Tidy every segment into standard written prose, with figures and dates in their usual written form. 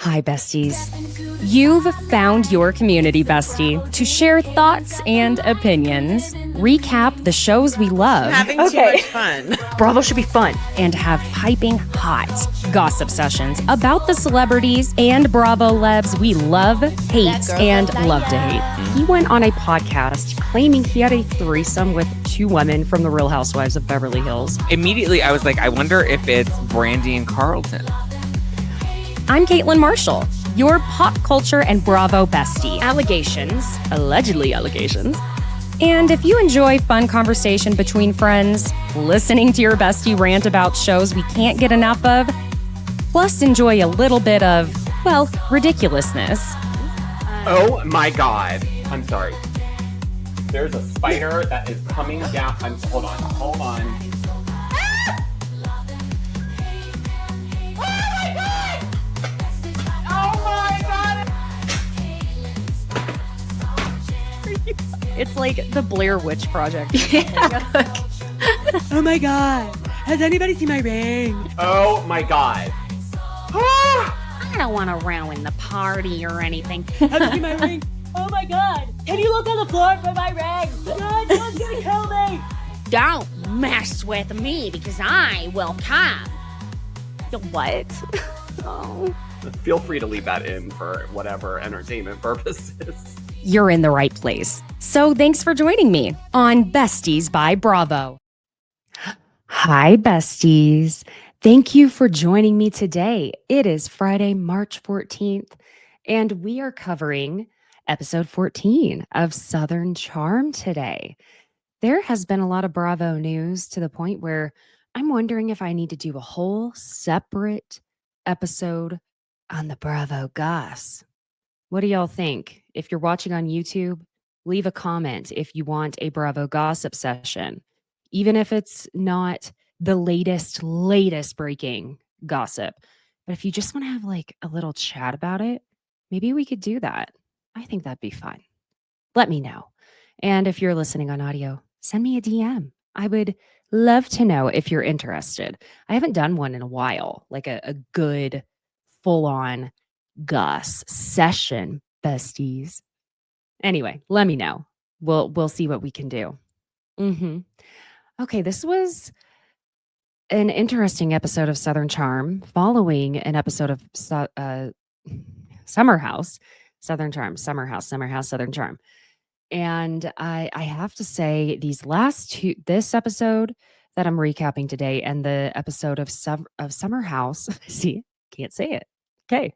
Hi, besties. You've found your community bestie to share thoughts and opinions, recap the shows we love. Having too much fun. Bravo should be fun. And have piping hot gossip sessions about the celebrities and Bravo lebs we love, hate, and love to hate. He went on a podcast claiming he had a threesome with two women from the Real Housewives of Beverly Hills. Immediately, I was like, I wonder if it's Brandy and Carlton. I'm Caitlin Marshall, your pop culture and Bravo bestie. Allegedly allegations. And if you enjoy fun conversation between friends, listening to your bestie rant about shows we can't get enough of, plus enjoy a little bit of, well, ridiculousness. Oh my God. I'm sorry. There's a spider that is coming down. Hold on. It's like the Blair Witch Project. Oh my God. Has anybody seen my ring? Oh my God. I don't want to ruin the party or anything. Have you seen my ring? Oh my God. Can you look on the floor for my ring? God, someone's gonna kill me. Don't mess with me because I will come. What? Oh. Feel free to leave that in for whatever entertainment purposes. You're in the right place. So thanks for joining me on Besties by Bravo. Hi, besties. Thank you for joining me today. It is Friday, March 14th, and we are covering episode 14 of Southern Charm today. There has been a lot of Bravo news to the point where I'm wondering if I need to do a whole separate episode on the Bravo goss. What do y'all think? If you're watching on YouTube, leave a comment if you want a Bravo gossip session, even if it's not the latest breaking gossip. But if you just want to have like a little chat about it, maybe we could do that. I think that'd be fun. Let me know. And if you're listening on audio, send me a DM. I would love to know if you're interested. I haven't done one in a while, like a good full-on goss session, besties. Anyway, let me know. We'll see what we can do. Okay, this was an interesting episode of Southern Charm, following an episode of Summer House, Southern Charm, Summer House, Southern Charm. And I have to say, this episode that I'm recapping today, and the episode of Summer House. See, can't say it. Okay.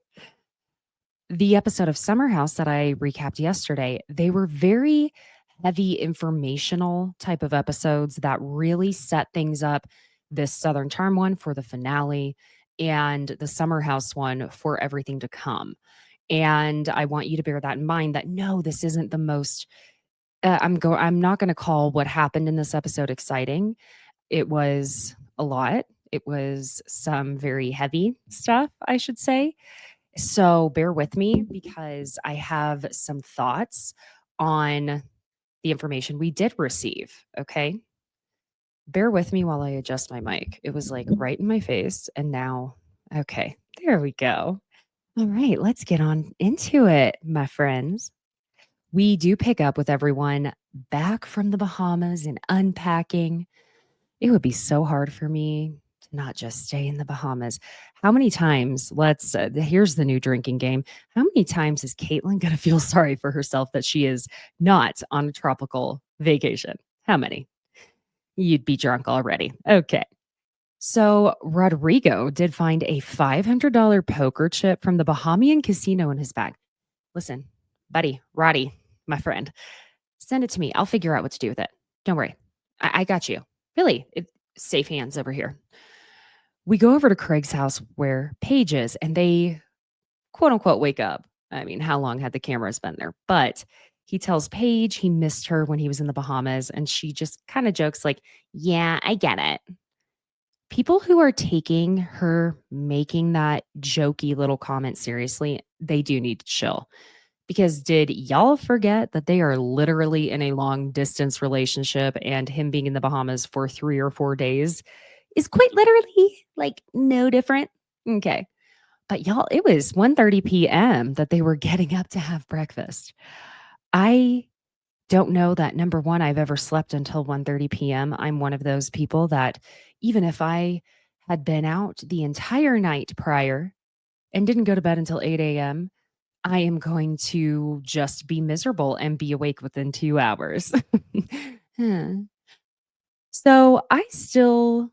The episode of Summer House that I recapped yesterday, they were very heavy informational type of episodes that really set things up. This Southern Charm one for the finale, and the Summer House one for everything to come. And I want you to bear that in mind, that no, this isn't the most, I'm not going to call what happened in this episode exciting. It was a lot. It was some very heavy stuff, I should say. So bear with me because I have some thoughts on the information we did receive. Okay. Bear with me while I adjust my mic. It was like right in my face. And now, okay, there we go. All right, let's get on into it, my friends. We do pick up with everyone back from the Bahamas and unpacking. It would be so hard for me to not just stay in the Bahamas. How many times, here's the new drinking game. How many times is Caitlin going to feel sorry for herself that she is not on a tropical vacation? How many? You'd be drunk already. Okay. So Rodrigo did find a $500 poker chip from the Bahamian casino in his bag. Listen, buddy, Roddy, my friend, send it to me. I'll figure out what to do with it. Don't worry. I got you. Really, safe hands over here. We go over to Craig's house where Paige is, and they quote unquote wake up. I mean, how long had the cameras been there? But he tells Paige he missed her when he was in the Bahamas, and she just kind of jokes like, yeah, I get it. People who are taking her making that jokey little comment seriously, they do need to chill. Because did y'all forget that they are literally in a long distance relationship, and him being in the Bahamas for 3 or 4 days is quite literally like no different? Okay. But y'all, it was 1:30 p.m. that they were getting up to have breakfast. I don't know that number one, I've ever slept until 1:30 p.m. I'm one of those people that even if I had been out the entire night prior and didn't go to bed until 8 a.m., I am going to just be miserable and be awake within 2 hours. Hmm. So I still,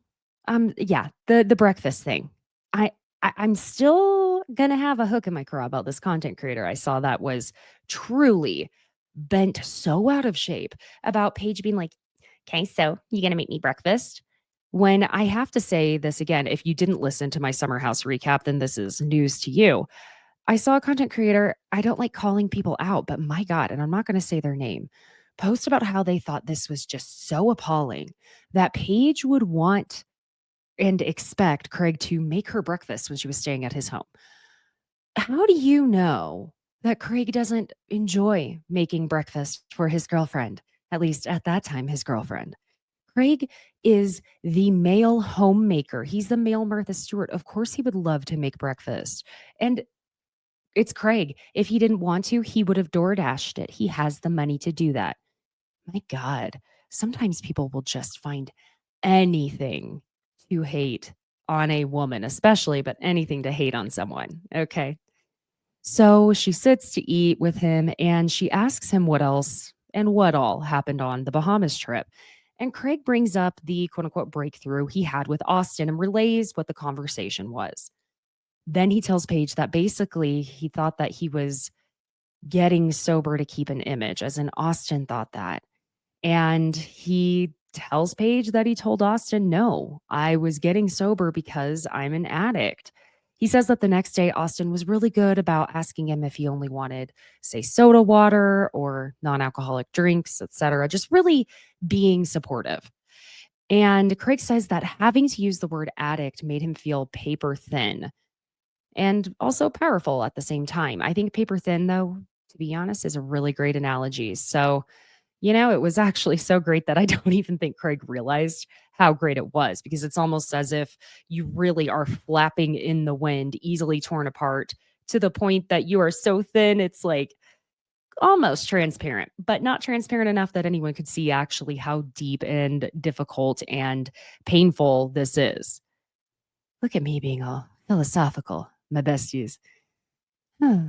yeah, the breakfast thing. I, I'm still gonna have a hook in my craw about this content creator I saw that was truly bent so out of shape about Paige being like, "Okay, so you gonna make me breakfast?" When I have to say this again, if you didn't listen to my summer house recap, then this is news to you. I saw a content creator, I don't like calling people out, but my God, and I'm not going to say their name, post about how they thought this was just so appalling that Paige would want and expect Craig to make her breakfast when she was staying at his home. How do you know that Craig doesn't enjoy making breakfast for his girlfriend? At least at that time, his girlfriend. Craig is the male homemaker. He's the male Martha Stewart. Of course, he would love to make breakfast. And it's Craig. If he didn't want to, he would have door dashed it. He has the money to do that. My God, sometimes people will just find anything to hate on a woman, especially, but anything to hate on someone. Okay. So she sits to eat with him and she asks him what else and what all happened on the Bahamas trip. And Craig brings up the quote unquote breakthrough he had with Austen and relays what the conversation was. Then he tells Paige that basically he thought that he was getting sober to keep an image, as in Austen thought that. And he tells Paige that he told Austen, no, I was getting sober because I'm an addict. He says that the next day, Austen was really good about asking him if he only wanted, say, soda water or non alcoholic drinks, etc. Just really being supportive. And Craig says that having to use the word addict made him feel paper thin and also powerful at the same time. I think paper thin, though, to be honest, is a really great analogy. So, it was actually so great that I don't even think Craig realized how great it was because it's almost as if you really are flapping in the wind, easily torn apart to the point that you are so thin, it's like almost transparent, but not transparent enough that anyone could see actually how deep and difficult and painful this is. Look at me being all philosophical, my besties. Huh.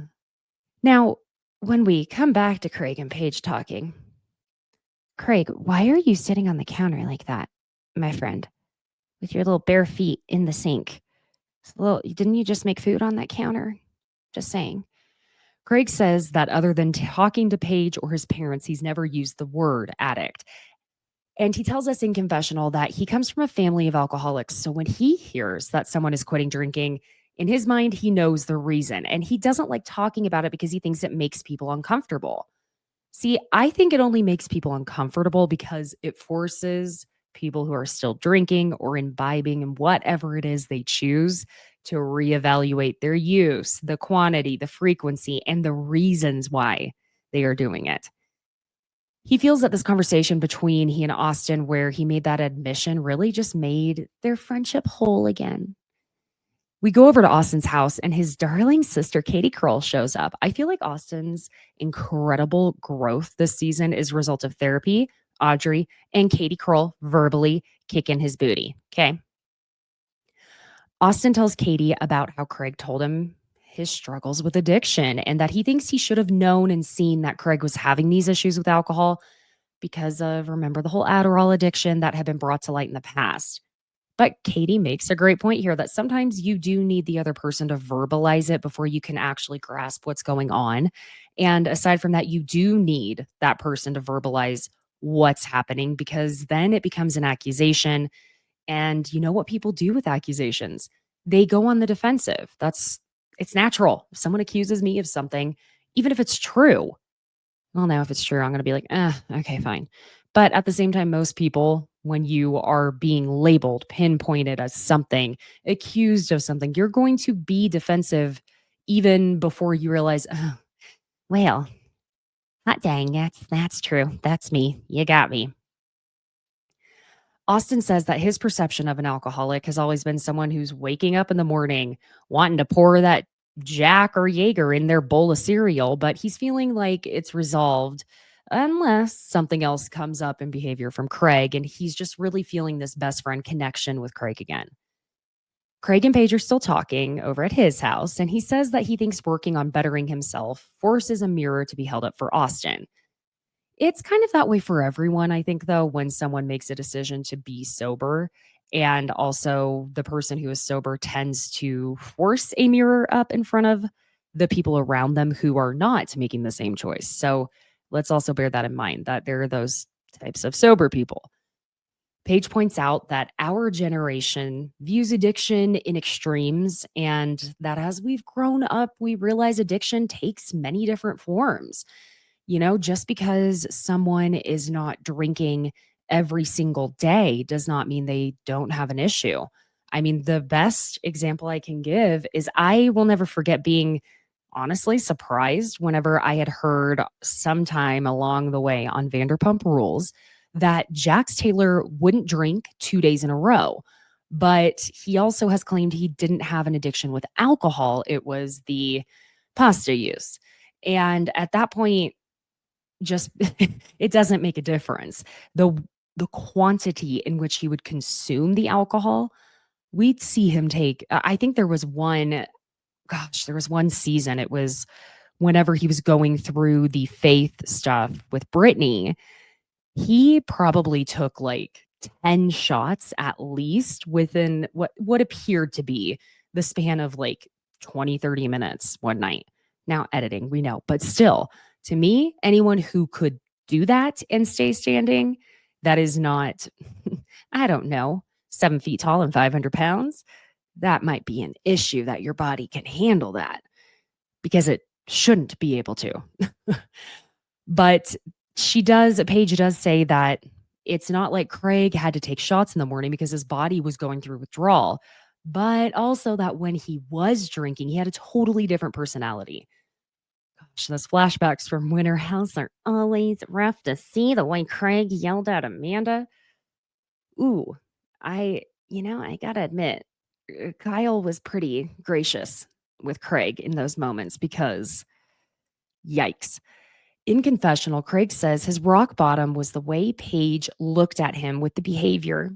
Now, when we come back to Craig and Paige talking, Craig, why are you sitting on the counter like that, my friend, with your little bare feet in the sink? Didn't you just make food on that counter? Just saying. Craig says that other than talking to Paige or his parents, he's never used the word addict. And he tells us in confessional that he comes from a family of alcoholics. So when he hears that someone is quitting drinking, in his mind, he knows the reason. And he doesn't like talking about it because he thinks it makes people uncomfortable. See, I think it only makes people uncomfortable because it forces people who are still drinking or imbibing and whatever it is they choose to reevaluate their use, the quantity, the frequency, and the reasons why they are doing it. He feels that this conversation between he and Austen, where he made that admission, really just made their friendship whole again. We go over to Austen's house and his darling sister, Katie Kroll, shows up. I feel like Austen's incredible growth this season is a result of therapy, Audrey, and Katie Kroll verbally kicking his booty. Okay. Austen tells Katie about how Craig told him his struggles with addiction and that he thinks he should have known and seen that Craig was having these issues with alcohol because of, remember, the whole Adderall addiction that had been brought to light in the past. But Katie makes a great point here that sometimes you do need the other person to verbalize it before you can actually grasp what's going on. And aside from that, you do need that person to verbalize what's happening because then it becomes an accusation. And you know what people do with accusations? They go on the defensive. It's natural. If someone accuses me of something, even if it's true, well, now if it's true, I'm going to be like, okay, fine. But at the same time, most people, when you are being labeled, pinpointed as something, accused of something, you're going to be defensive even before you realize, oh, well, hot dang, that's true. That's me. You got me. Austen says that his perception of an alcoholic has always been someone who's waking up in the morning wanting to pour that Jack or Jaeger in their bowl of cereal, but he's feeling like it's resolved unless something else comes up in behavior from Craig, and he's just really feeling this best friend connection with Craig again. Craig and Paige are still talking over at his house, and he says that he thinks working on bettering himself forces a mirror to be held up for Austen. It's kind of that way for everyone, I think, though, when someone makes a decision to be sober. And also, the person who is sober tends to force a mirror up in front of the people around them who are not making the same choice. So let's also bear that in mind that there are those types of sober people. Paige points out that our generation views addiction in extremes, and that as we've grown up, we realize addiction takes many different forms. Just because someone is not drinking every single day does not mean they don't have an issue. I mean, the best example I can give is I will never forget being honestly surprised whenever I had heard sometime along the way on Vanderpump Rules that Jax Taylor wouldn't drink 2 days in a row. But he also has claimed he didn't have an addiction with alcohol. It was the pasta use. And at that point, just it doesn't make a difference. The quantity in which he would consume the alcohol, we'd see him take I think there was one season. It was whenever he was going through the faith stuff with Brittany, he probably took like 10 shots at least within what appeared to be the span of like 20-30 minutes one night. Now editing, we know, but still, to me, anyone who could do that and stay standing, that is not, I don't know, 7 feet tall and 500 pounds, that might be an issue that your body can handle that because it shouldn't be able to. But Paige does say that it's not like Craig had to take shots in the morning because his body was going through withdrawal, but also that when he was drinking, he had a totally different personality. Gosh, those flashbacks from Winter House are always rough to see. The way Craig yelled at Amanda. Ooh, I gotta admit, Kyle was pretty gracious with Craig in those moments because yikes. In confessional, Craig says his rock bottom was the way Paige looked at him with the behavior.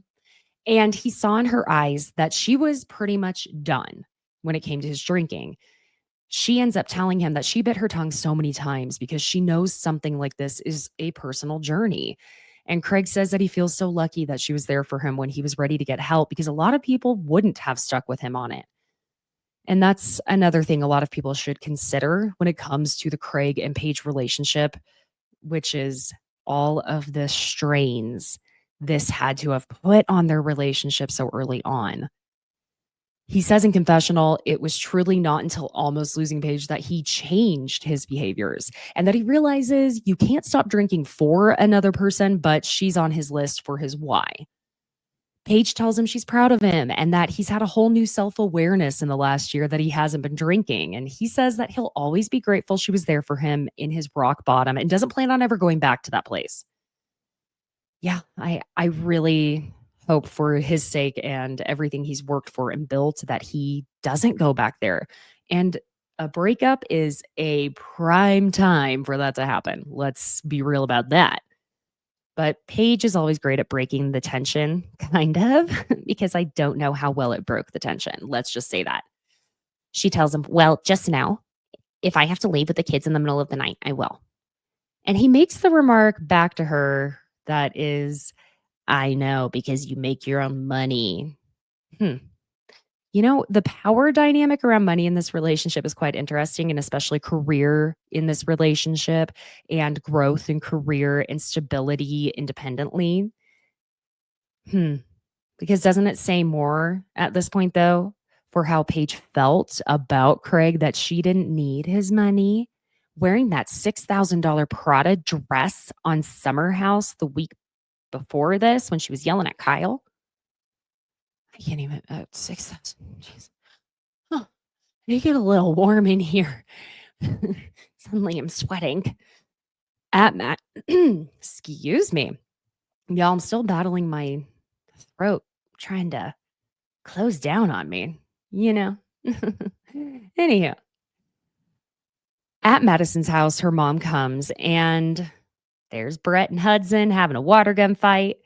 And he saw in her eyes that she was pretty much done when it came to his drinking. She ends up telling him that she bit her tongue so many times because she knows something like this is a personal journey. And Craig says that he feels so lucky that she was there for him when he was ready to get help because a lot of people wouldn't have stuck with him on it. And that's another thing a lot of people should consider when it comes to the Craig and Paige relationship, which is all of the strains this had to have put on their relationship so early on. He says in confessional, it was truly not until almost losing Paige that he changed his behaviors and that he realizes you can't stop drinking for another person, but she's on his list for his why. Paige tells him she's proud of him and that he's had a whole new self-awareness in the last year that he hasn't been drinking. And he says that he'll always be grateful she was there for him in his rock bottom and doesn't plan on ever going back to that place. Yeah, I really hope for his sake and everything he's worked for and built that he doesn't go back there. And a breakup is a prime time for that to happen. Let's be real about that. But Paige is always great at breaking the tension, kind of, because I don't know how well it broke the tension. Let's just say that. She tells him, well, just now, if I have to leave with the kids in the middle of the night, I will. And he makes the remark back to her that is, I know, because you make your own money. The power dynamic around money in this relationship is quite interesting, and especially career in this relationship and growth in career and stability independently. Because doesn't it say more at this point, though, for how Paige felt about Craig that she didn't need his money? Wearing that $6,000 Prada dress on Summer House the week before this when she was yelling at Kyle. I can't even, 6,000. Jeez. Oh, you get a little warm in here. Suddenly I'm sweating. Excuse me. Y'all, I'm still battling my throat trying to close down on me, you know? Anyhow, at Madison's house, her mom comes and there's Brett and Hudson having a water gun fight.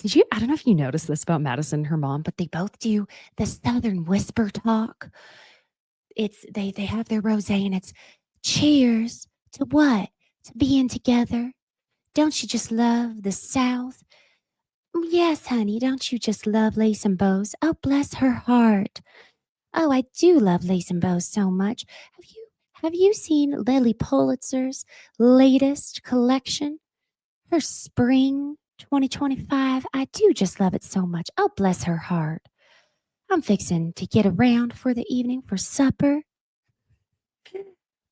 I don't know if you noticed this about Madison and her mom, but they both do the Southern whisper talk. They have their rosé and it's cheers to what? To being together. Don't you just love the South? Yes, honey, don't you just love lace and bows? Oh, bless her heart. Oh, I do love lace and bows so much. Have you seen Lily Pulitzer's latest collection? Her spring 2025. I do just love it so much. Oh, bless her heart. I'm fixing to get around for the evening for supper.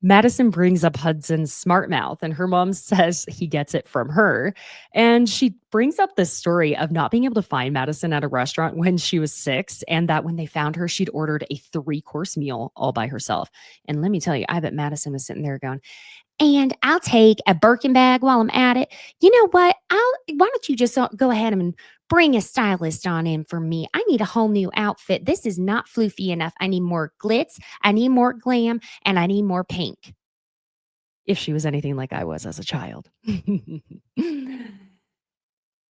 Madison brings up Hudson's smart mouth, and her mom says he gets it from her. And she brings up this story of not being able to find Madison at a restaurant when she was 6, and that when they found her, she'd ordered a 3-course meal all by herself. And let me tell you, I bet Madison was sitting there going, and I'll take a Birkin bag while I'm at it. You know what? Why don't you just go ahead and bring a stylist on in for me? I need a whole new outfit. This is not floofy enough. I need more glitz. I need more glam, and I need more pink. If she was anything like I was as a child.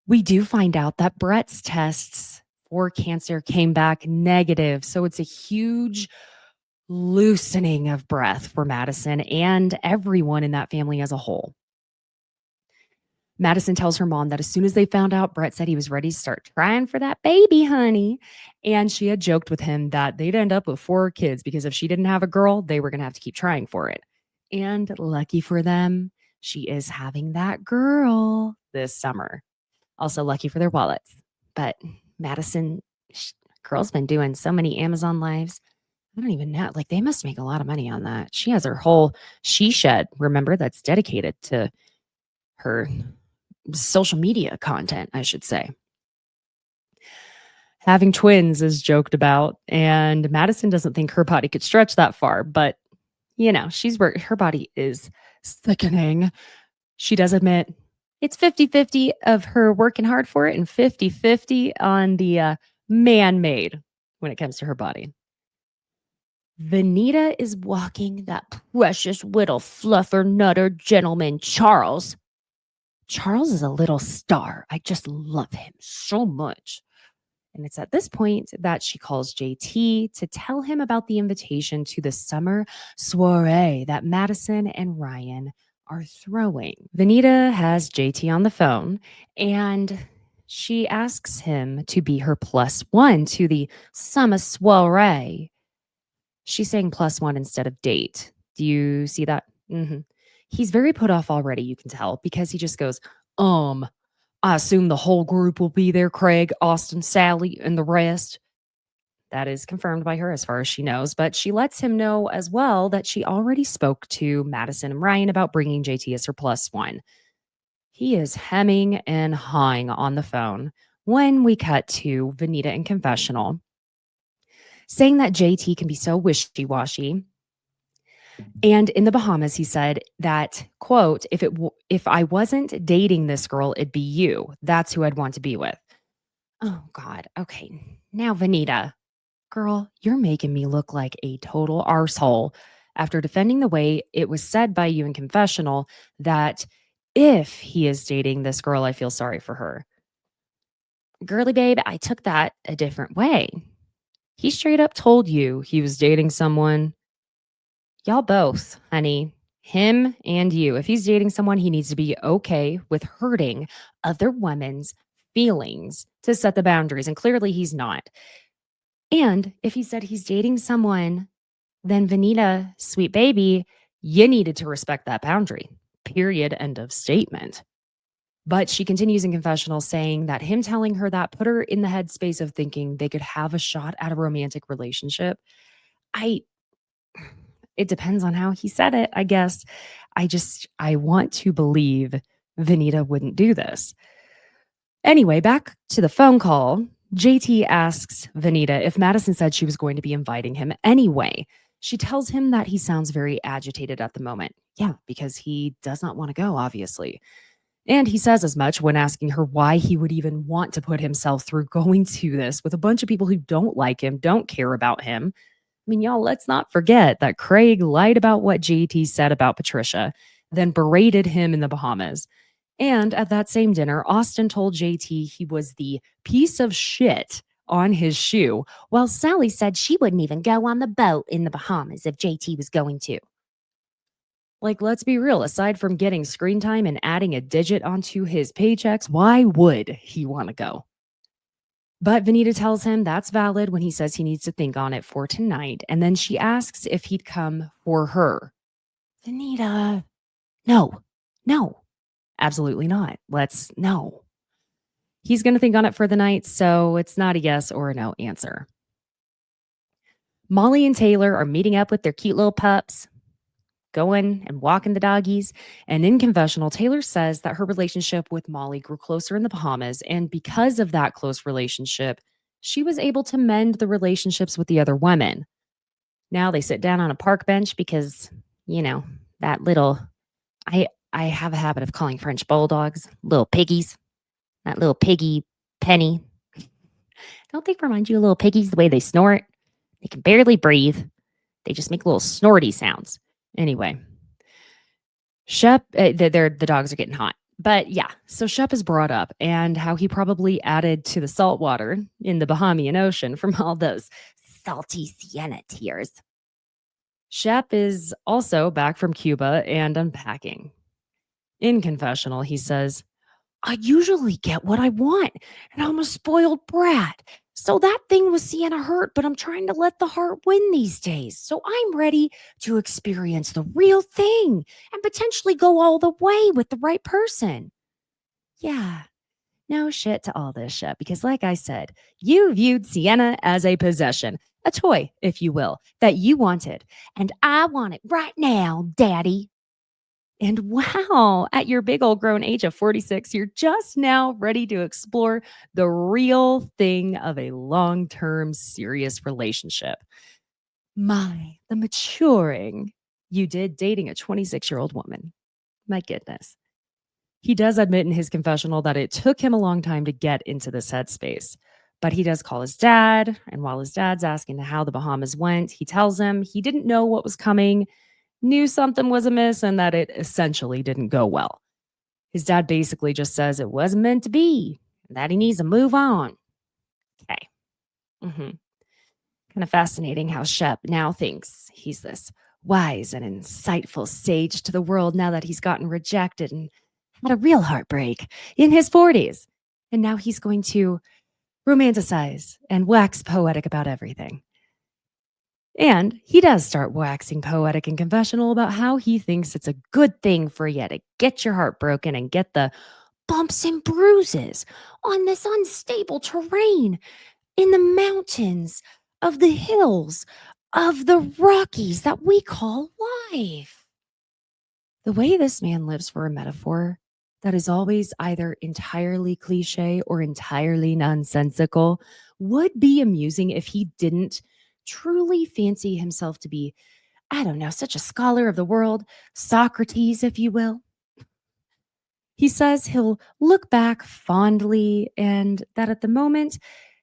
We do find out that Brett's tests for cancer came back negative. So it's a huge loosening of breath for Madison and everyone in that family as a whole. Madison tells her mom that as soon as they found out, Brett said he was ready to start trying for that baby, honey. And she had joked with him that they'd end up with 4 kids because if she didn't have a girl, they were going to have to keep trying for it. And lucky for them, she is having that girl this summer. Also lucky for their wallets. But Madison, girl's been doing so many Amazon lives. I don't even know. Like, they must make a lot of money on that. She has her whole she shed, remember, that's dedicated to her social media content, I should say. Having twins is joked about, and Madison doesn't think her body could stretch that far, but you know, her body is sickening. She does admit it's 50-50 of her working hard for it and 50-50 on the man-made when it comes to her body. Venita is walking that precious little fluffer nutter gentleman, Charles. Charles is a little star. I just love him so much. And it's at this point that she calls JT to tell him about the invitation to the summer soiree that Madison and Ryan are throwing. Venita has JT on the phone and she asks him to be her +1 to the summer soiree. She's saying +1 instead of date. Do you see that? Mm-hmm. He's very put off already, you can tell, because he just goes, I assume the whole group will be there, Craig, Austen, Sally, and the rest. That is confirmed by her as far as she knows, but she lets him know as well that she already spoke to Madison and Ryan about bringing JT as her +1. He is hemming and hawing on the phone when we cut to Venita in confessional, saying that JT can be so wishy-washy. And in the Bahamas, he said that, quote, if I wasn't dating this girl, it'd be you. That's who I'd want to be with. Oh, God. Okay. Now, Venita, girl, you're making me look like a total arsehole after defending the way it was said by you in confessional that if he is dating this girl, I feel sorry for her. Girly babe, I took that a different way. He straight up told you he was dating someone. Y'all both, honey, him and you. If he's dating someone, he needs to be okay with hurting other women's feelings to set the boundaries. And clearly he's not. And if he said he's dating someone, then Venita, sweet baby, you needed to respect that boundary. Period. End of statement. But she continues in confessional saying that him telling her that put her in the headspace of thinking they could have a shot at a romantic relationship. It depends on how he said it, I guess. I want to believe Venita wouldn't do this. Anyway, back to the phone call. JT asks Venita if Madison said she was going to be inviting him anyway. She tells him that he sounds very agitated at the moment. Yeah, because he does not want to go, obviously. And he says as much when asking her why he would even want to put himself through going to this with a bunch of people who don't like him, don't care about him. I mean, y'all, let's not forget that Craig lied about what JT said about Patricia, then berated him in the Bahamas. And at that same dinner, Austen told JT he was the piece of shit on his shoe, while Sally said she wouldn't even go on the boat in the Bahamas if JT was going to. Like, let's be real, aside from getting screen time and adding a digit onto his paychecks, why would he want to go? But Venita tells him that's valid when he says he needs to think on it for tonight. And then she asks if he'd come for her. Venita, no, absolutely not. No. He's going to think on it for the night, so it's not a yes or a no answer. Molly and Taylor are meeting up with their cute little pups, going and walking the doggies. And in confessional, Taylor says that her relationship with Molly grew closer in the Bahamas. And because of that close relationship, she was able to mend the relationships with the other women. Now they sit down on a park bench because, that little, I have a habit of calling French bulldogs little piggies. That little piggy Penny. Don't they remind you of little piggies the way they snort? They can barely breathe. They just make little snorty sounds. Anyway, Shep, the dogs are getting hot. But yeah, so Shep is brought up and how he probably added to the salt water in the Bahamian Ocean from all those salty sienna tears. Shep is also back from Cuba and unpacking. In confessional, he says, I usually get what I want, and I'm a spoiled brat. So that thing with Sienna hurt, but I'm trying to let the heart win these days. So I'm ready to experience the real thing and potentially go all the way with the right person. Yeah, no shit to all this shit, because like I said, you viewed Sienna as a possession, a toy, if you will, that you wanted. And I want it right now, Daddy. And wow, at your big old grown age of 46, you're just now ready to explore the real thing of a long-term serious relationship. The maturing you did dating a 26-year-old woman. My goodness. He does admit in his confessional that it took him a long time to get into this headspace. But he does call his dad, and while his dad's asking how the Bahamas went, he tells him he didn't know what was coming, knew something was amiss, and that it essentially didn't go well. His dad basically just says it wasn't meant to be, and that he needs to move on. Okay. Kind of fascinating how Shep now thinks he's this wise and insightful sage to the world now that he's gotten rejected and had a real heartbreak in his 40s. And now he's going to romanticize and wax poetic about everything. And he does start waxing poetic and confessional about how he thinks it's a good thing for you to get your heart broken and get the bumps and bruises on this unstable terrain in the mountains, of the hills, of the Rockies that we call life. The way this man lives for a metaphor that is always either entirely cliche or entirely nonsensical would be amusing if he didn't truly fancy himself to be, I don't know, such a scholar of the world, Socrates, if you will. He says he'll look back fondly and that at the moment,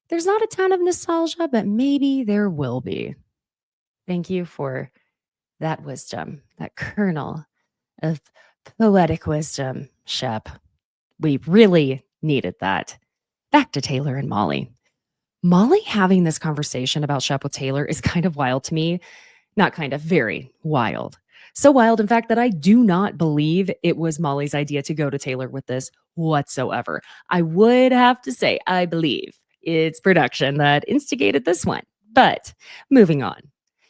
there's not a ton of nostalgia, but maybe there will be. Thank you for that wisdom, that kernel of poetic wisdom, Shep. We really needed that. Back to Taylor and Molly. Molly having this conversation about Shep with Taylor is kind of wild to me. Not kind of, very wild. So wild, in fact, that I do not believe it was Molly's idea to go to Taylor with this whatsoever. I would have to say, I believe it's production that instigated this one. But moving on.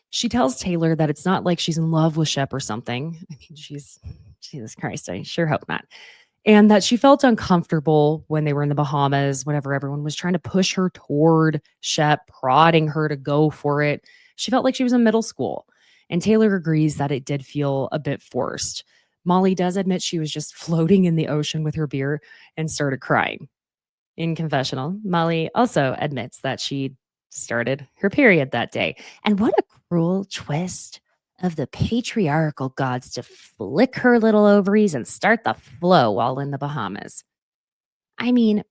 She tells Taylor that it's not like she's in love with Shep or something. I mean, Jesus Christ, I sure hope not. And that she felt uncomfortable when they were in the Bahamas, whenever everyone was trying to push her toward Shep, prodding her to go for it. She felt like she was in middle school. And Taylor agrees that it did feel a bit forced. Molly does admit she was just floating in the ocean with her beer and started crying. In confessional, Molly also admits that she started her period that day. And what a cruel twist of the patriarchal gods to flick her little ovaries and start the flow while in the Bahamas. I mean,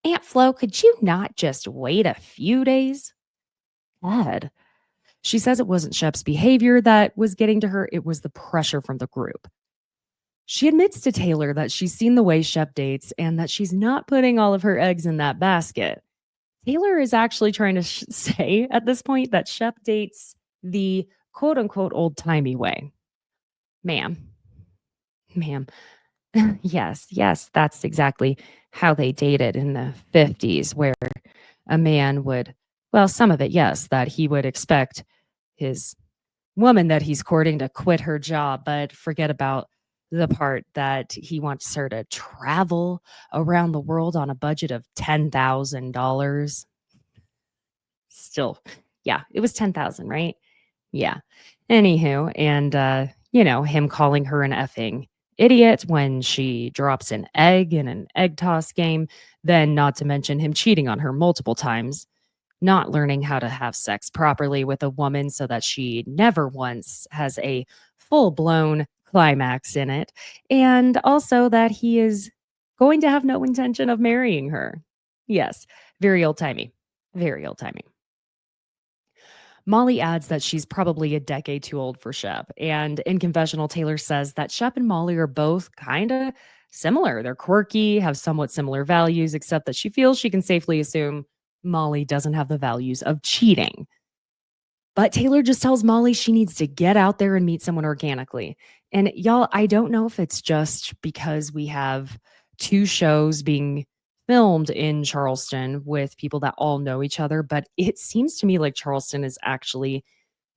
Aunt Flo, could you not just wait a few days? God. She says it wasn't Shep's behavior that was getting to her, it was the pressure from the group. She admits to Taylor that she's seen the way Shep dates and that she's not putting all of her eggs in that basket. Taylor is actually trying to say at this point that Shep dates the quote unquote old timey way. Ma'am, ma'am. Yes, that's exactly how they dated in the 50s, where a man would, well, some of it, yes, that he would expect his woman that he's courting to quit her job, but forget about the part that he wants her to travel around the world on a budget of $10,000. Still, yeah, it was 10,000, right? Yeah. Anywho, and him calling her an effing idiot when she drops an egg in an egg toss game, then not to mention him cheating on her multiple times, not learning how to have sex properly with a woman so that she never once has a full-blown climax in it, and also that he is going to have no intention of marrying her. Yes, very old-timey. Very old-timey. Molly adds that she's probably a decade too old for Shep. And in confessional, Taylor says that Shep and Molly are both kind of similar. They're quirky, have somewhat similar values, except that she feels she can safely assume Molly doesn't have the values of cheating. But Taylor just tells Molly she needs to get out there and meet someone organically. And y'all, I don't know if it's just because we have two shows being filmed in Charleston with people that all know each other, but it seems to me like Charleston is actually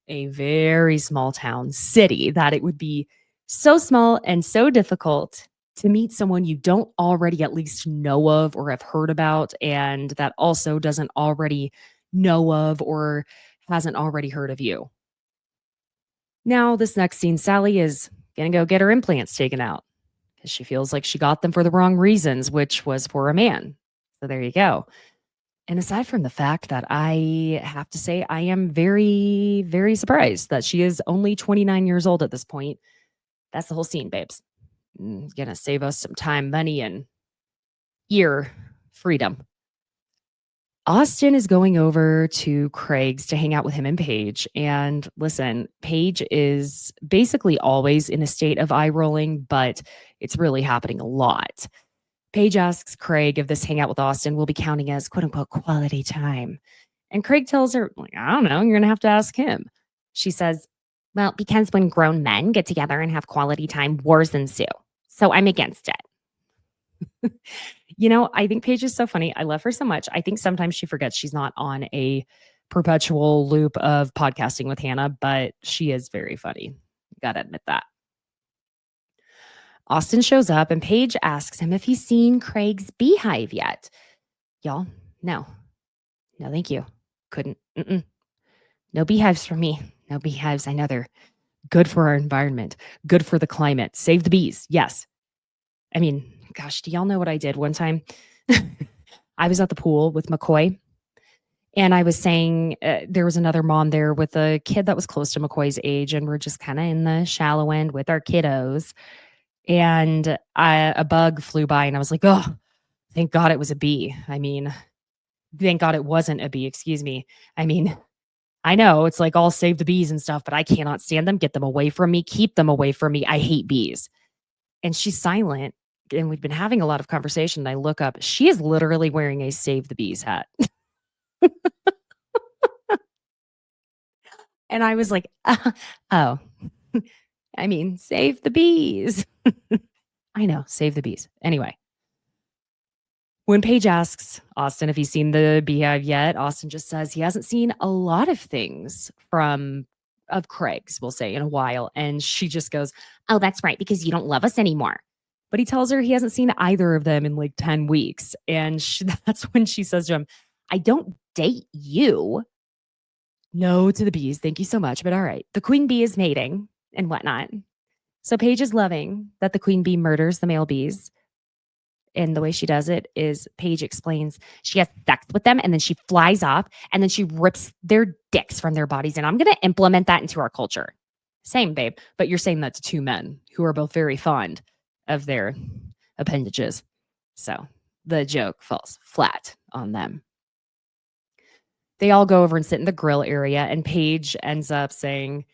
a very small town city, that it would be so small and so difficult to meet someone you don't already at least know of or have heard about, and that also doesn't already know of or hasn't already heard of you. Now, this next scene, Sally is going to go get her implants taken out because she feels like she got them for the wrong reasons, which was for a man. So there you go. And aside from the fact that I have to say, I am very, very surprised that she is only 29 years old at this point. That's the whole scene, babes. Gonna save us some time, money, and ear freedom. Austen is going over to Craig's to hang out with him and Paige. And listen, Paige is basically always in a state of eye rolling, but it's really happening a lot. Paige asks Craig if this hangout with Austen will be counting as quote unquote quality time. And Craig tells her, like, I don't know, you're going to have to ask him. She says, well, because when grown men get together and have quality time, wars ensue. So I'm against it. I think Paige is so funny. I love her so much. I think sometimes she forgets she's not on a perpetual loop of podcasting with Hannah, but she is very funny. Gotta admit that. Austen shows up and Paige asks him if he's seen Craig's beehive yet. Y'all, no. No, thank you. Couldn't. No beehives for me. No beehives. I know they're good for our environment, good for the climate. Save the bees. Yes. I mean, gosh, do y'all know what I did one time? I was at the pool with McCoy, and I was saying there was another mom there with a kid that was close to McCoy's age, and we're just kind of in the shallow end with our kiddos. And a bug flew by, and I was like, oh, thank God it was a bee. I mean, thank God it wasn't a bee. Excuse me. I mean, I know it's like all save the bees and stuff, but I cannot stand them. Get them away from me. Keep them away from me. I hate bees. And she's silent. And we've been having a lot of conversation. And I look up. She is literally wearing a Save the Bees hat. And I was like, oh, I mean, save the bees. I know, save the bees. Anyway, when Paige asks Austen if he's seen the beehive yet, Austen just says he hasn't seen a lot of things of Craig's, we'll say, in a while. And she just goes, oh, that's right, because you don't love us anymore. But he tells her he hasn't seen either of them in like 10 weeks. And that's when she says to him, I don't date you. No to the bees. Thank you so much. But all right. The queen bee is mating and whatnot. So Paige is loving that the queen bee murders the male bees. And the way she does it is Paige explains she has sex with them and then she flies off and then she rips their dicks from their bodies. And I'm going to implement that into our culture. Same, babe. But you're saying that to two men who are both very fond of their appendages. So the joke falls flat on them. They all go over and sit in the grill area, and Paige ends up saying,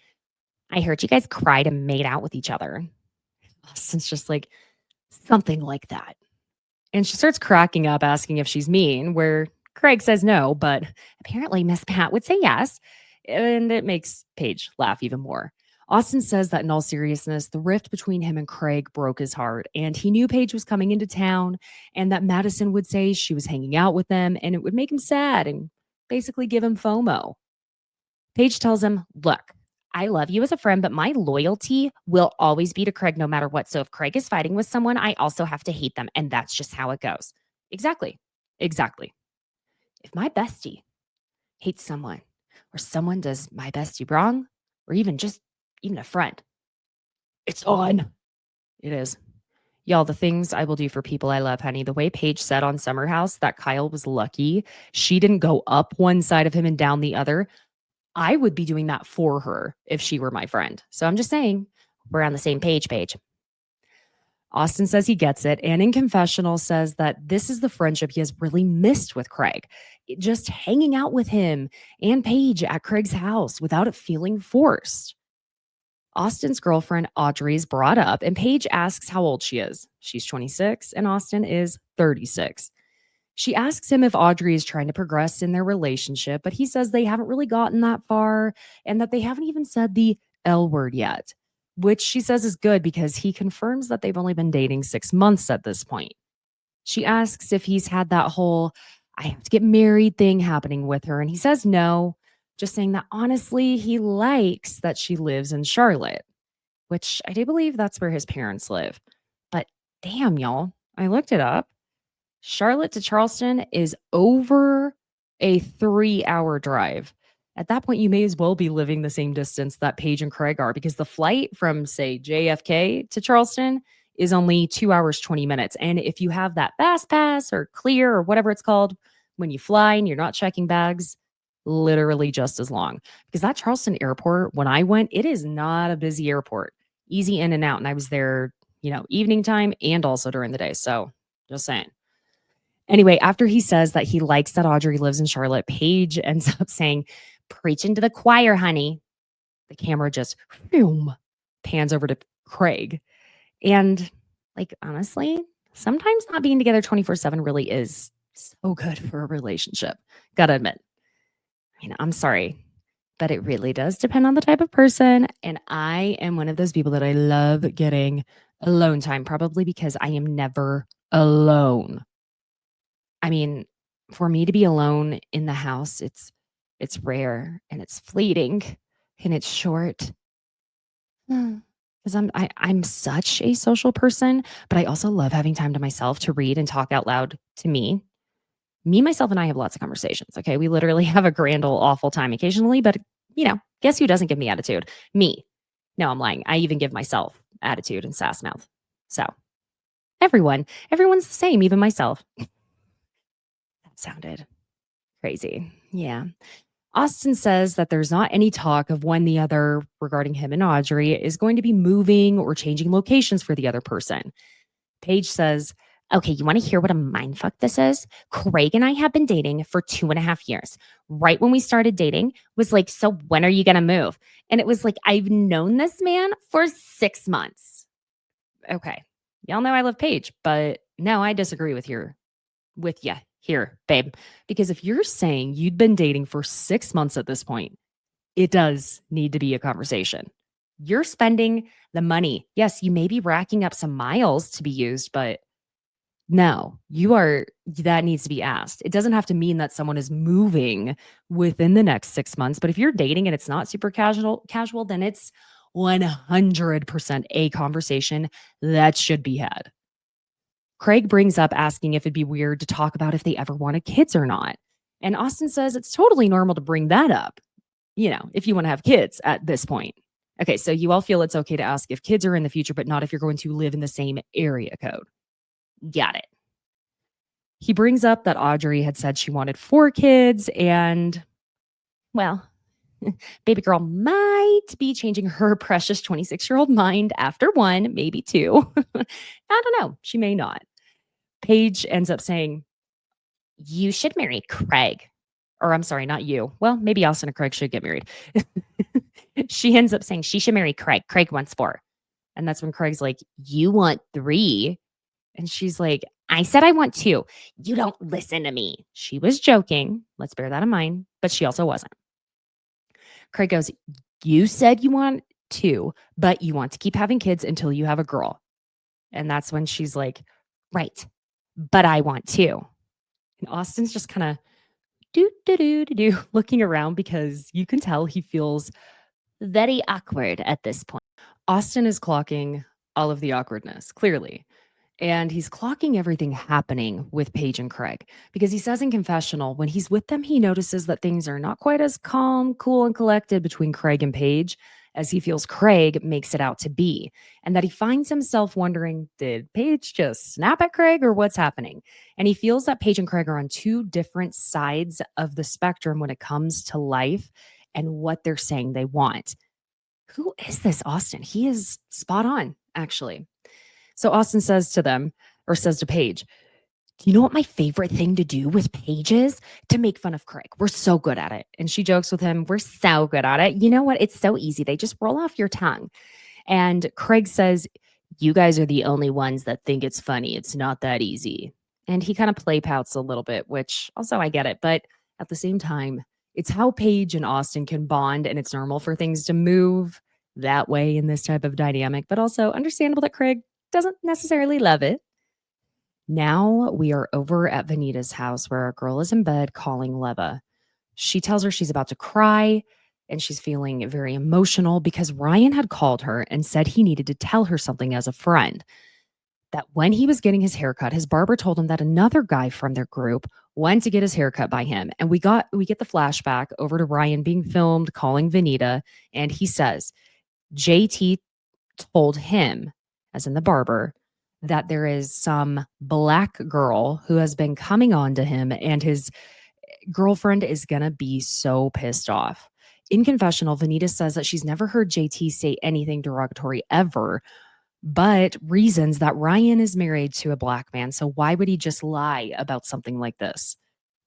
I heard you guys cried and made out with each other. Austin's just like, something like that. And she starts cracking up, asking if she's mean, where Craig says no, but apparently Miss Pat would say yes. And it makes Paige laugh even more. Austen says that in all seriousness, the rift between him and Craig broke his heart, and he knew Paige was coming into town, and that Madison would say she was hanging out with them, and it would make him sad and basically give him FOMO. Paige tells him, look, I love you as a friend, but my loyalty will always be to Craig no matter what. So if Craig is fighting with someone, I also have to hate them. And that's just how it goes. Exactly. Exactly. If my bestie hates someone, or someone does my bestie wrong, or even a friend, it's on. It is. Y'all, the things I will do for people I love, honey. The way Paige said on Summer House that Kyle was lucky she didn't go up one side of him and down the other. I would be doing that for her if she were my friend. So I'm just saying, we're on the same page, Paige. Austen says he gets it, and in confessional says that this is the friendship he has really missed with Craig. Just hanging out with him and Paige at Craig's house without it feeling forced. Austen's girlfriend Audrey is brought up, and Paige asks how old she is. She's 26, and Austen is 36. She asks him if Audrey is trying to progress in their relationship, but he says they haven't really gotten that far and that they haven't even said the L word yet, which she says is good because he confirms that they've only been dating 6 months at this point. She asks if he's had that whole I have to get married thing happening with her, and he says no, just saying that honestly, he likes that she lives in Charlotte, which I do believe that's where his parents live. But damn, y'all, I looked it up. Charlotte to Charleston is over a 3-hour drive. At that point, you may as well be living the same distance that Paige and Craig are, because the flight from, say, JFK to Charleston is only 2 hours, 20 minutes. And if you have that fast pass or clear or whatever it's called, when you fly and you're not checking bags, literally just as long. Because that Charleston airport, when I went, it is not a busy airport. Easy in and out. And I was there, evening time and also during the day. So just saying. Anyway, after he says that he likes that Audrey lives in Charlotte, Paige ends up saying, preaching to the choir, honey. The camera just pans over to Craig. And honestly, sometimes not being together 24/7 really is so good for a relationship. Gotta admit. I'm sorry, but it really does depend on the type of person. And I am one of those people that I love getting alone time, probably because I am never alone. For me to be alone in the house, it's rare and it's fleeting and it's short. Because I'm such a social person, but I also love having time to myself to read and talk out loud to me. Me, myself, and I have lots of conversations. Okay, we literally have a grand old awful time occasionally, but guess who doesn't give me attitude? Me. No, I'm lying. I even give myself attitude and sass mouth. So everyone's the same, even myself. Sounded crazy. Yeah. Austen says that there's not any talk of when the other, regarding him and Audrey, is going to be moving or changing locations for the other person. Paige says, okay, you want to hear what a mindfuck this is? Craig and I have been dating for 2.5 years. Right when we started dating was like, so when are you going to move? And it was like, I've known this man for 6 months. Okay. Y'all know I love Paige, but no, I disagree with you here, babe. Because if you're saying you'd been dating for 6 months at this point, it does need to be a conversation. You're spending the money. Yes, you may be racking up some miles to be used, but no, that needs to be asked. It doesn't have to mean that someone is moving within the next 6 months, but if you're dating and it's not super casual, then it's 100% a conversation that should be had. Craig brings up asking if it'd be weird to talk about if they ever wanted kids or not. And Austen says it's totally normal to bring that up, if you want to have kids at this point. Okay, so you all feel it's okay to ask if kids are in the future, but not if you're going to live in the same area code. Got it. He brings up that Audrey had said she wanted 4 kids, and, well, Baby girl might be changing her precious 26-year-old mind after one, maybe two. I don't know. She may not. Paige ends up saying, you should marry Craig. Or I'm sorry, not you. Well, maybe Austen and Craig should get married. She ends up saying she should marry Craig. Craig wants 4. And that's when Craig's like, you want 3? And she's like, I said I want 2. You don't listen to me. She was joking. Let's bear that in mind. But she also wasn't. Craig goes, you said you want 2, but you want to keep having kids until you have a girl. And that's when she's like, right, but I want 2. And Austen's just kind of looking around because you can tell he feels very awkward at this point. Austen is clocking all of the awkwardness, clearly. And he's clocking everything happening with Paige and Craig because he says in confessional, when he's with them, he notices that things are not quite as calm, cool, and collected between Craig and Paige as he feels Craig makes it out to be. And that he finds himself wondering, did Paige just snap at Craig or what's happening? And he feels that Paige and Craig are on 2 different sides of the spectrum when it comes to life and what they're saying they want. Who is this Austen? He is spot on, actually. So Austen says to them, or says to Paige, do you know what my favorite thing to do with Paige is? To make fun of Craig. We're so good at it. And she jokes with him, we're so good at it. You know what? It's so easy. They just roll off your tongue. And Craig says, you guys are the only ones that think it's funny. It's not that easy. And he kind of play pouts a little bit, which also I get it. But at the same time, it's how Paige and Austen can bond, and it's normal for things to move that way in this type of dynamic, but also understandable that Craig doesn't necessarily love it. Now we are over at Venita's house where a girl is in bed calling Leva. She tells her she's about to cry and she's feeling very emotional because Ryan had called her and said he needed to tell her something as a friend. That when he was getting his haircut, his barber told him that another guy from their group went to get his haircut by him. And we get the flashback over to Ryan being filmed calling Venita, and he says JT told him, as in the barber, that there is some black girl who has been coming on to him and his girlfriend is going to be so pissed off. In confessional, Venita says that she's never heard JT say anything derogatory ever, but reasons that Ryan is married to a black man. So why would he just lie about something like this?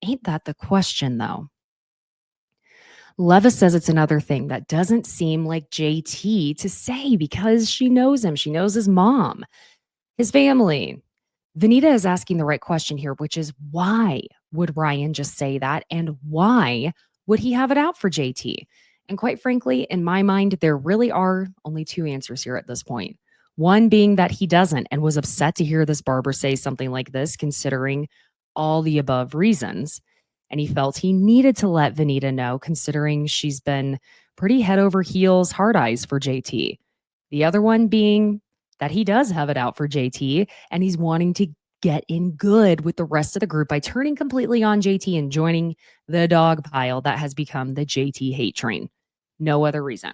Ain't that the question, though? Leva says it's another thing that doesn't seem like JT to say because she knows him. She knows his mom, his family. Venita is asking the right question here, which is why would Ryan just say that? And why would he have it out for JT? And quite frankly, in my mind, there really are only 2 answers here at this point. One being that he doesn't and was upset to hear this barber say something like this, considering all the above reasons. And he felt he needed to let Venita know, considering she's been pretty head over heels, hard eyes for JT. The other one being that he does have it out for JT and he's wanting to get in good with the rest of the group by turning completely on JT and joining the dog pile that has become the JT hate train. No other reason.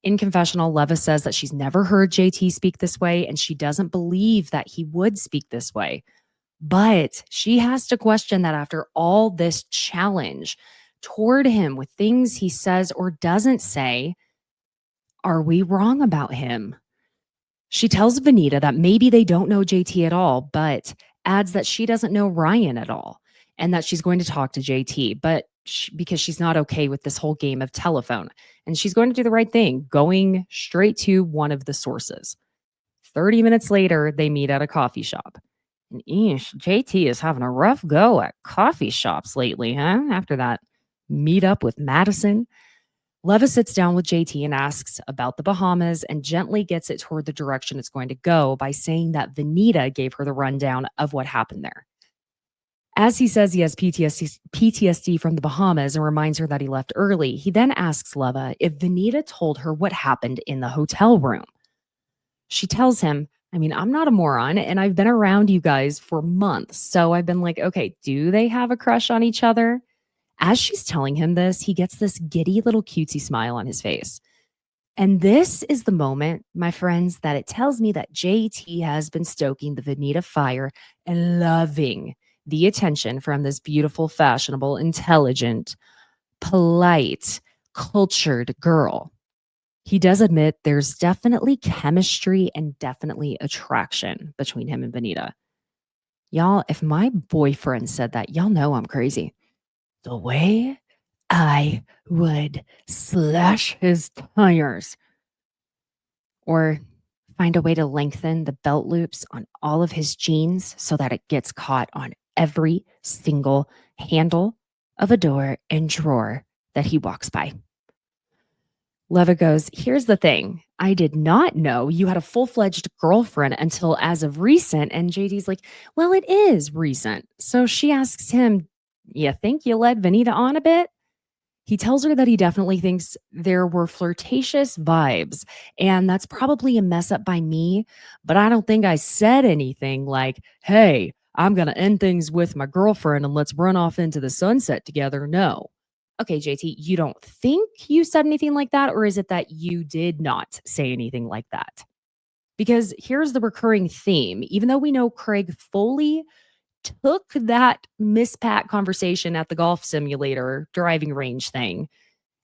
In confessional, Leva says that she's never heard JT speak this way and she doesn't believe that he would speak this way. But she has to question that after all this challenge toward him with things he says or doesn't say, are we wrong about him? She tells Venita that maybe they don't know JT at all, but adds that she doesn't know Ryan at all and that she's going to talk to JT, but because she's not okay with this whole game of telephone. And she's going to do the right thing, going straight to one of the sources. 30 minutes later, they meet at a coffee shop. And JT is having a rough go at coffee shops lately, huh? After that meet up with Madison. Leva sits down with JT and asks about the Bahamas and gently gets it toward the direction it's going to go by saying that Venita gave her the rundown of what happened there. As he says he has PTSD from the Bahamas and reminds her that he left early, he then asks Leva if Venita told her what happened in the hotel room. She tells him, I mean, I'm not a moron and I've been around you guys for months. So I've been like, okay, do they have a crush on each other? As she's telling him this, he gets this giddy little cutesy smile on his face. And this is the moment, my friends, that it tells me that JT has been stoking the Venita fire and loving the attention from this beautiful, fashionable, intelligent, polite, cultured girl. He does admit there's definitely chemistry and definitely attraction between him and Venita. Y'all, if my boyfriend said that, y'all know I'm crazy. The way I would slash his tires or find a way to lengthen the belt loops on all of his jeans so that it gets caught on every single handle of a door and drawer that he walks by. Leva goes, here's the thing. I did not know you had a full-fledged girlfriend until as of recent. And JD's like, well, it is recent. So she asks him, you think you led Venita on a bit? He tells her that he definitely thinks there were flirtatious vibes, and that's probably a mess up by me, but I don't think I said anything like, hey, I'm going to end things with my girlfriend and let's run off into the sunset together. No. Okay, JT, you don't think you said anything like that, or is it that you did not say anything like that? Because here's the recurring theme. Even though we know Craig fully took that Miss Pat conversation at the golf simulator driving range thing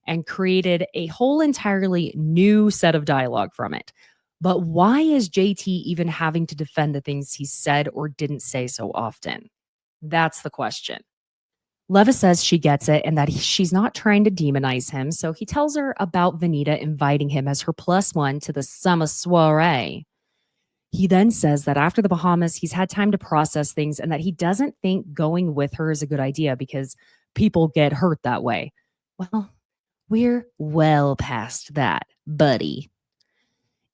and created a whole entirely new set of dialogue from it. But why is JT even having to defend the things he said or didn't say so often? That's the question. Leva says she gets it and that she's not trying to demonize him. So he tells her about Venita inviting him as her +1 to the summer soiree. He then says that after the Bahamas, he's had time to process things and that he doesn't think going with her is a good idea because people get hurt that way. Well, we're well past that, buddy.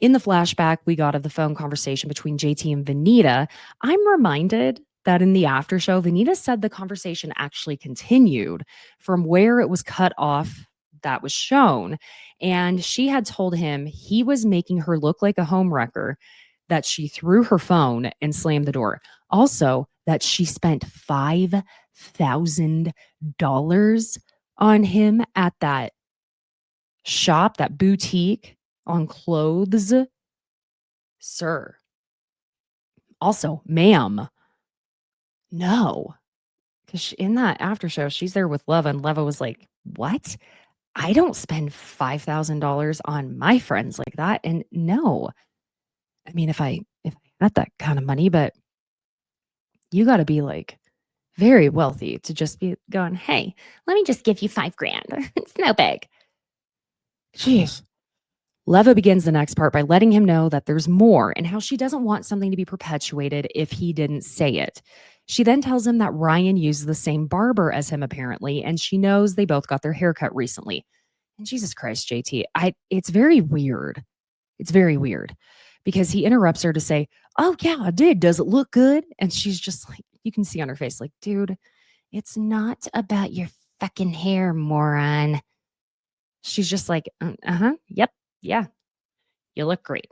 In the flashback we got of the phone conversation between JT and Venita, I'm reminded that in the after show, Venita said the conversation actually continued from where it was cut off that was shown. And she had told him he was making her look like a homewrecker, that she threw her phone and slammed the door. Also, that she spent $5,000 on him at that shop, that boutique on clothes. Sir. Also, ma'am. No. Because in that after show, she's there with Leva, and Leva was like, what? I don't spend $5,000 on my friends like that. And no. I mean, if I had that kind of money, but you got to be like very wealthy to just be going, hey, let me just give you $5,000. It's no big. Jeez. Leva begins the next part by letting him know that there's more and how she doesn't want something to be perpetuated if he didn't say it. She then tells him that Ryan uses the same barber as him apparently, and she knows they both got their hair cut recently. And Jesus Christ, JT, it's very weird. It's very weird. Because he interrupts her to say, oh, yeah, I did. Does it look good? And she's just like, you can see on her face, like, dude, it's not about your fucking hair, moron. She's just like, yep, yeah, you look great.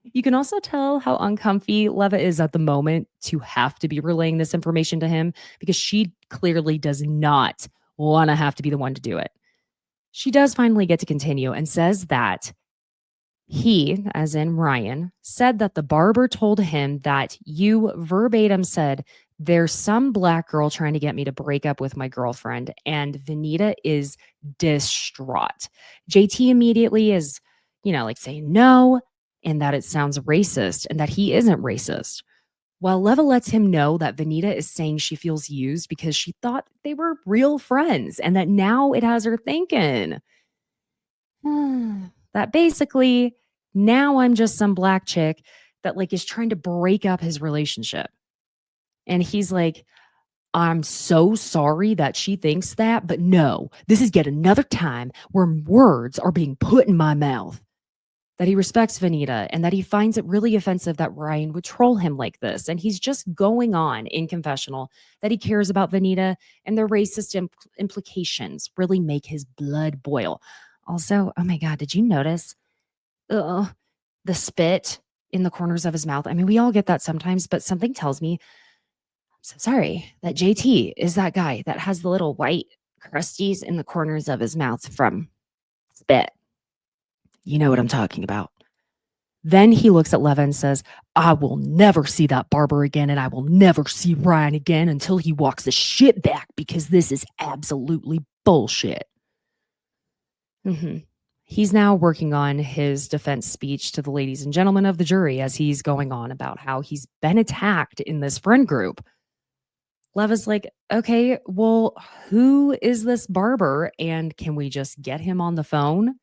You can also tell how uncomfy Leva is at the moment to have to be relaying this information to him because she clearly does not want to have to be the one to do it. She does finally get to continue and says that he, as in Ryan, said that the barber told him that you verbatim said, there's some black girl trying to get me to break up with my girlfriend, and Venita is distraught. JT immediately is, like saying no, and that it sounds racist, and that he isn't racist. While Leva lets him know that Venita is saying she feels used because she thought they were real friends, and that now it has her thinking that basically now I'm just some black chick that is trying to break up his relationship. And he's like, I'm so sorry that she thinks that, but no, this is yet another time where words are being put in my mouth. That he respects Venita and that he finds it really offensive that Ryan would troll him like this. And he's just going on in confessional that he cares about Venita, and the racist implications really make his blood boil. Also, oh my God, did you notice the spit in the corners of his mouth? I mean, we all get that sometimes, but something tells me, I'm so sorry, that JT is that guy that has the little white crusties in the corners of his mouth from spit. You know what I'm talking about. Then he looks at Leva and says, I will never see that barber again, and I will never see Ryan again until he walks the shit back, because this is absolutely bullshit. Mhm. He's now working on his defense speech to the ladies and gentlemen of the jury as he's going on about how he's been attacked in this friend group. Leva's like, okay, well, who is this barber? And can we just get him on the phone?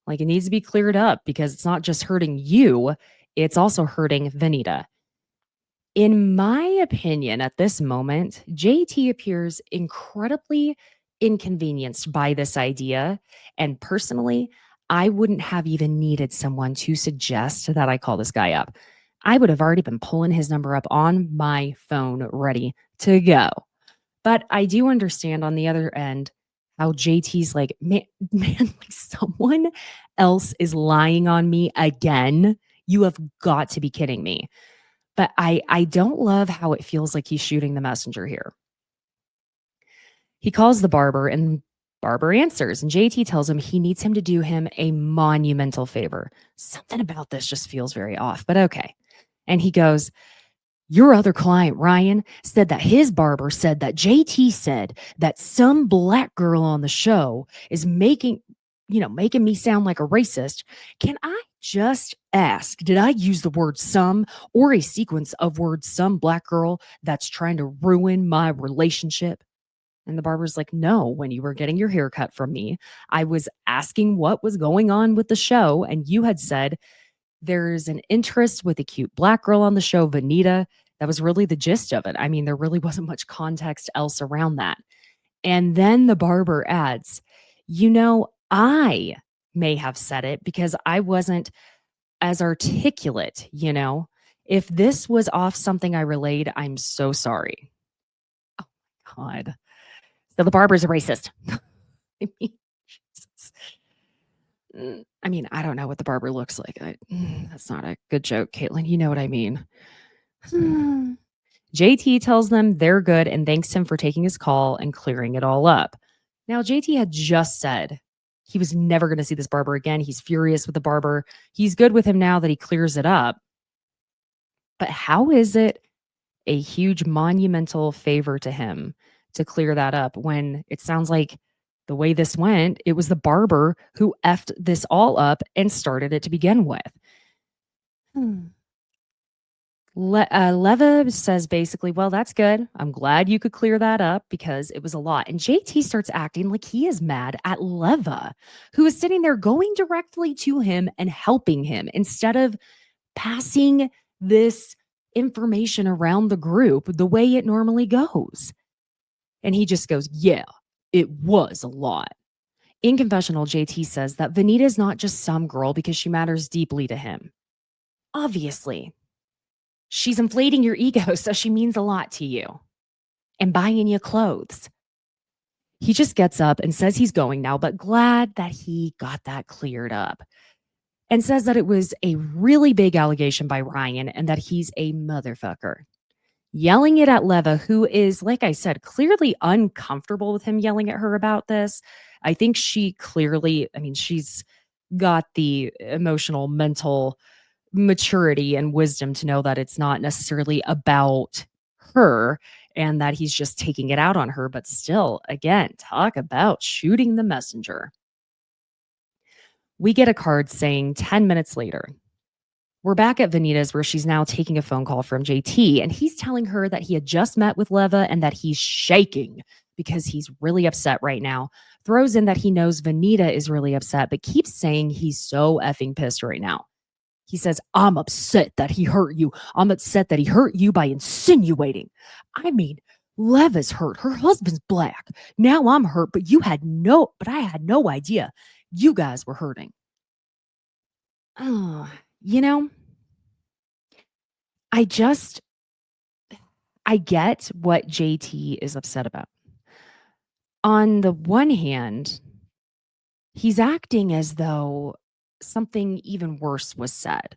Like, it needs to be cleared up because it's not just hurting you, it's also hurting Venita. In my opinion, at this moment, JT appears incredibly inconvenienced by this idea. And personally, I wouldn't have even needed someone to suggest that I call this guy up. I would have already been pulling his number up on my phone, ready to go. But I do understand on the other end how JT's like, man, like someone else is lying on me again. You have got to be kidding me. But I don't love how it feels like he's shooting the messenger here. He calls the barber and barber answers, and JT tells him he needs him to do him a monumental favor. Something about this just feels very off, but okay. And he goes, your other client, Ryan, said that his barber said that JT said that some black girl on the show is making me sound like a racist. Can I just ask, did I use the word some or a sequence of words, some black girl that's trying to ruin my relationship? And the barber's like, no, when you were getting your hair cut from me, I was asking what was going on with the show. And you had said there's an interest with a cute black girl on the show, Venita. That was really the gist of it. I mean, there really wasn't much context else around that. And then the barber adds, I may have said it because I wasn't as articulate. If this was off something I relayed, I'm so sorry. Oh, God. So the barber's a racist. I mean, Jesus. I mean, I don't know what the barber looks like. That's not a good joke, Caitlin. You know what I mean. JT tells them they're good and thanks him for taking his call and clearing it all up. Now, JT had just said he was never going to see this barber again. He's furious with the barber. He's good with him now that he clears it up. But how is it a huge monumental favor to him to clear that up when it sounds like the way this went, it was the barber who effed this all up and started it to begin with? Leva says basically, well, that's good. I'm glad you could clear that up because it was a lot. And JT starts acting like he is mad at Leva, who is sitting there going directly to him and helping him instead of passing this information around the group the way it normally goes. And he just goes, yeah, it was a lot. In confessional, JT says that Venita is not just some girl because she matters deeply to him. Obviously. She's inflating your ego, so she means a lot to you and buying you clothes. He just gets up and says he's going now, but glad that he got that cleared up. And says that it was a really big allegation by Ryan and that he's a motherfucker. Yelling it at Leva, who is, like I said, clearly uncomfortable with him yelling at her about this. I think she's got the emotional, mental maturity and wisdom to know that it's not necessarily about her and that he's just taking it out on her. But still, again, talk about shooting the messenger. We get a card saying 10 minutes later. We're back at Venita's where she's now taking a phone call from JT, and he's telling her that he had just met with Leva and that he's shaking because he's really upset right now. Throws in that he knows Venita is really upset, but keeps saying he's so effing pissed right now. He says, I'm upset that he hurt you. I'm upset that he hurt you by insinuating. I mean, Leva's hurt. Her husband's black. Now I'm hurt, but I had no idea you guys were hurting. Oh, I get what JT is upset about. On the one hand, he's acting as though something even worse was said.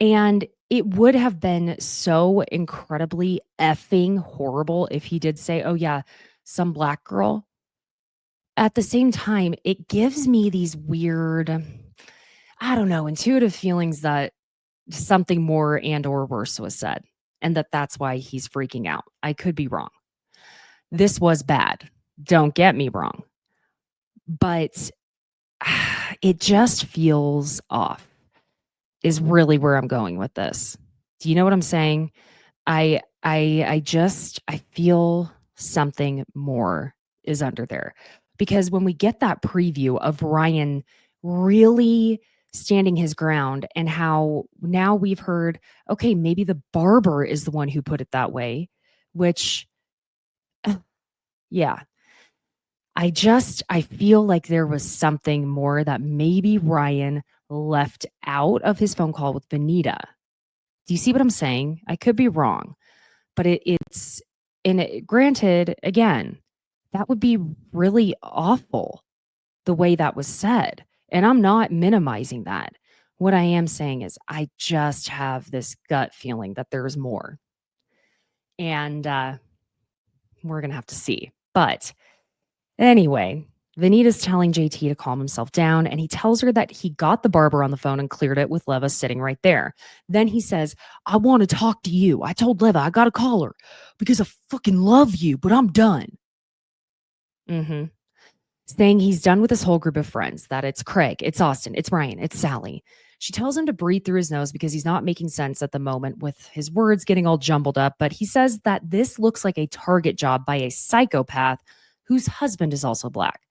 And it would have been so incredibly effing horrible if he did say, oh, yeah, some black girl. At the same time, it gives me these weird, I don't know, intuitive feelings that something more and or worse was said and that's why he's freaking out. I could be wrong. This was bad. Don't get me wrong. But it just feels off, is really where I'm going with this. Do you know what I'm saying? I feel something more is under there. Because when we get that preview of Ryan really standing his ground and how now we've heard, okay, maybe the barber is the one who put it that way, which, yeah, I feel like there was something more that maybe Ryan left out of his phone call with Venita. Do you see what I'm saying? I could be wrong, but it's and granted, again, that would be really awful the way that was said. And I'm not minimizing that. What I am saying is I just have this gut feeling that there's more. And we're going to have to see. But anyway, Vanita's telling JT to calm himself down, and he tells her that he got the barber on the phone and cleared it with Leva sitting right there. Then he says, I want to talk to you. I told Leva I got to call her because I fucking love you, but I'm done. Saying he's done with his whole group of friends, that it's Craig, it's Austen, it's Ryan, it's Sally. She tells him to breathe through his nose because he's not making sense at the moment with his words getting all jumbled up, but he says that this looks like a target job by a psychopath whose husband is also black.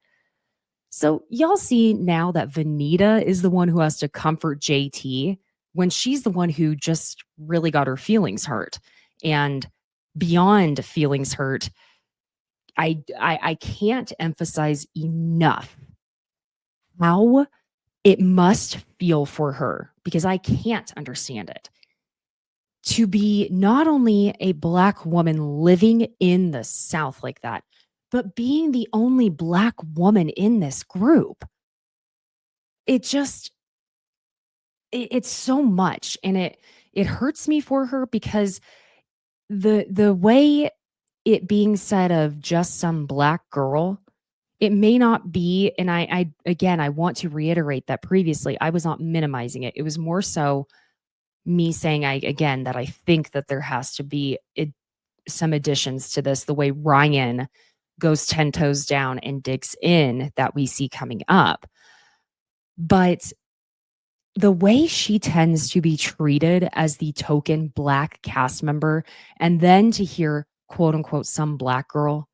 So y'all see now that Venita is the one who has to comfort JT when she's the one who just really got her feelings hurt. And beyond feelings hurt, I can't emphasize enough how it must feel for her, because I can't understand it, to be not only a black woman living in the South like that, but being the only black woman in this group. It's so much, and it hurts me for her because the way it being said of just some black girl, it may not be, and I again, I want to reiterate that previously I was not minimizing it. It was more so me saying that I think that there has to be some additions to this, the way Ryan goes 10 toes down and digs in that we see coming up. But the way she tends to be treated as the token black cast member, and then to hear quote unquote some black girl,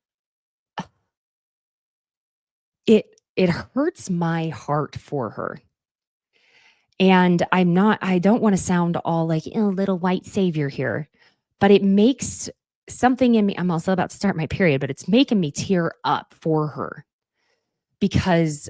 it hurts my heart for her. And I don't want to sound all like a little white savior here, but it makes something in me. I'm also about to start my period, but it's making me tear up for her because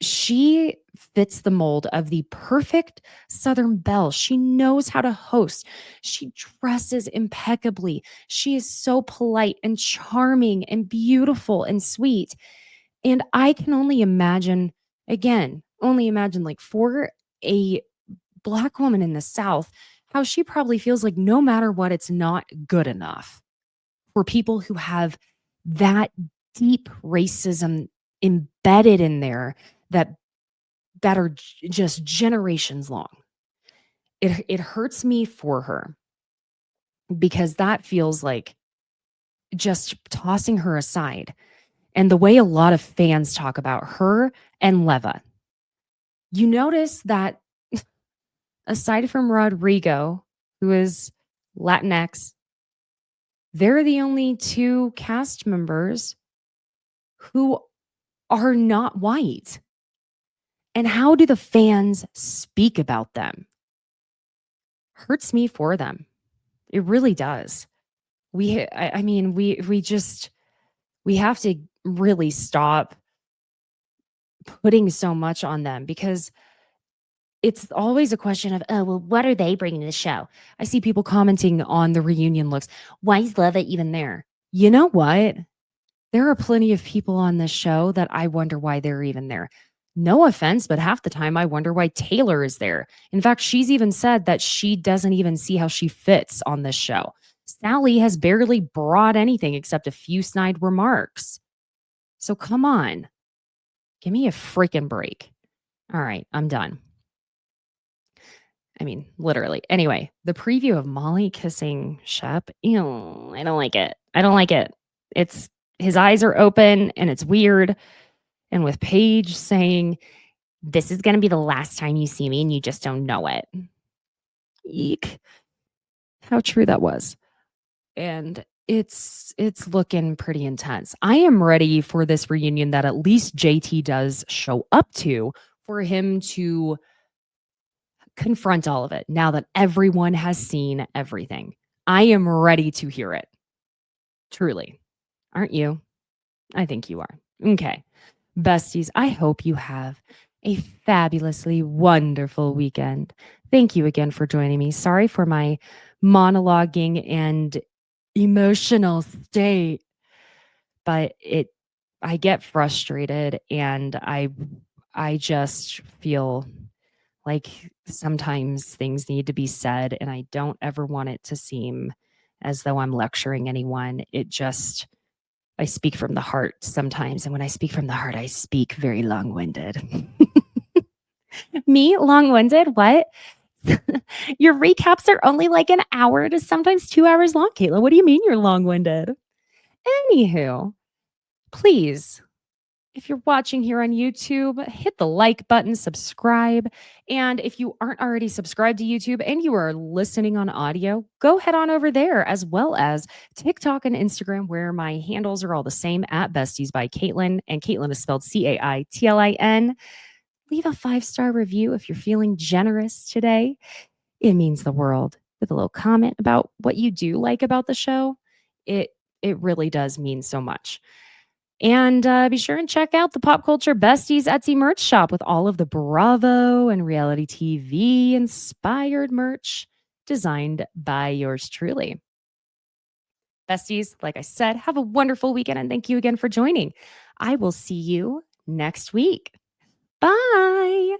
she fits the mold of the perfect Southern belle. She knows how to host. She dresses impeccably. She is so polite and charming and beautiful and sweet. And I can only imagine, like for a black woman in the South, how she probably feels like no matter what, it's not good enough for people who have that deep racism embedded in there that are just generations long. It hurts me for her because that feels like just tossing her aside. And the way a lot of fans talk about her and Leva, you notice that aside from Rodrigo, who is Latinx, they're the only two cast members who are not white. And how do the fans speak about them? Hurts me for them. It really does. We have to really stop putting so much on them, because it's always a question of, oh, well, what are they bringing to the show? I see people commenting on the reunion looks. Why is Leva even there? You know what? There are plenty of people on this show that I wonder why they're even there. No offense, but half the time I wonder why Taylor is there. In fact, she's even said that she doesn't even see how she fits on this show. Sally has barely brought anything except a few snide remarks. So come on. Give me a freaking break. All right, I'm done. I mean, literally. Anyway, the preview of Molly kissing Shep. Ew, I don't like it. I don't like it. It's his eyes are open and it's weird. And with Paige saying This is going to be the last time you see me and you just don't know it. Eek. How true that was. And it's looking pretty intense. I am ready for this reunion that at least JT does show up to, for him to confront all of it now that everyone has seen everything. I am ready to hear it. Truly. Aren't you? I think you are. Okay. Besties, I hope you have a fabulously wonderful weekend. Thank you again for joining me. Sorry for my monologuing and emotional state, but I get frustrated, and I just feel like sometimes things need to be said, and I don't ever want it to seem as though I'm lecturing anyone. I speak from the heart sometimes, and when I speak from the heart, I speak very long-winded. Me, long-winded? What? Your recaps are only like an hour to sometimes 2 hours long, Caitlin. What do you mean you're long-winded? Anywho, please, if you're watching here on YouTube, hit the like button, subscribe. And if you aren't already subscribed to YouTube and you are listening on audio, go head on over there, as well as TikTok and Instagram, where my handles are all the same, at Besties by Caitlin. And Caitlin is spelled Caitlin. Leave a 5-star review if you're feeling generous today. It means the world. With a little comment about what you do like about the show, it really does mean so much. And be sure and check out the Pop Culture Besties Etsy merch shop with all of the Bravo and reality TV inspired merch designed by yours truly. Besties, like I said, have a wonderful weekend, and thank you again for joining. I will see you next week. Bye.